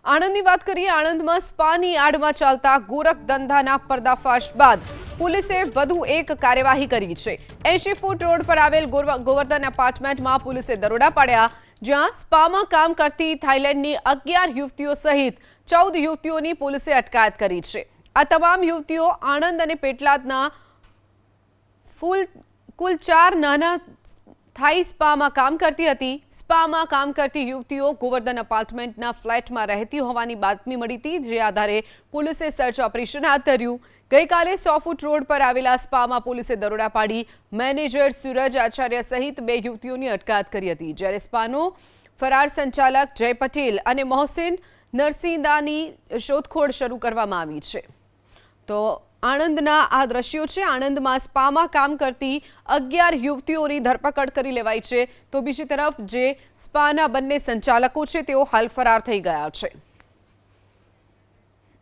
આણંદની વાત કરીએ। આણંદમાં સ્પાની આડમાં ચાલતા ગોરખ ધંધાના પર્દાફાશ બાદ પોલીસે વધુ એક કાર્યવાહી કરી છે। 80 ફૂટ રોડ પર આવેલ ગોવર્ધન એપાર્ટમેન્ટમાં પોલીસે દરોડા પાડ્યા, જ્યાં સ્પામાં કામ કરતી થાઈલેન્ડની 11 યુવતીઓ સહિત 14 યુવતીઓની પોલીસે અટકાયત કરી છે। આ તમામ યુવતીઓ આણંદ અને પેટલાદના કુલ 4 નાના થાઈ સ્પામાં કામ કરતી હતી। સ્પામાં કામ કરતી યુવતીઓ ગોવર્ધન એપાર્ટમેન્ટના ફ્લેટમાં રહેતી હોવાની બાતમી મળી હતી, જે આધારે પોલીસે સર્ચ ઓપરેશન હાથ ધર્યું। ગઈકાલે 100 ફૂટ રોડ પર આવેલા સ્પામાં પોલીસે દરોડા પાડી મેનેજર સૂરજ આચાર્ય સહિત 2 યુવતીઓની અટકાયત કરી હતી, જ્યારે સ્પાનો ફરાર સંચાલક જય પટેલ અને મોહસિન નરસિંદાની શોધખોળ શરૂ કરવામાં આવી છે। તો આણંદના આ દ્રશ્યો છે। આણંદમાં સ્પામાં કામ કરતી 11 યુવતીઓની ધરપકડ કરી લેવાઈ છે, તો બીજી તરફ જે સ્પાના બંને સંચાલકો છે તેઓ હાલ ફરાર થઈ ગયા છે।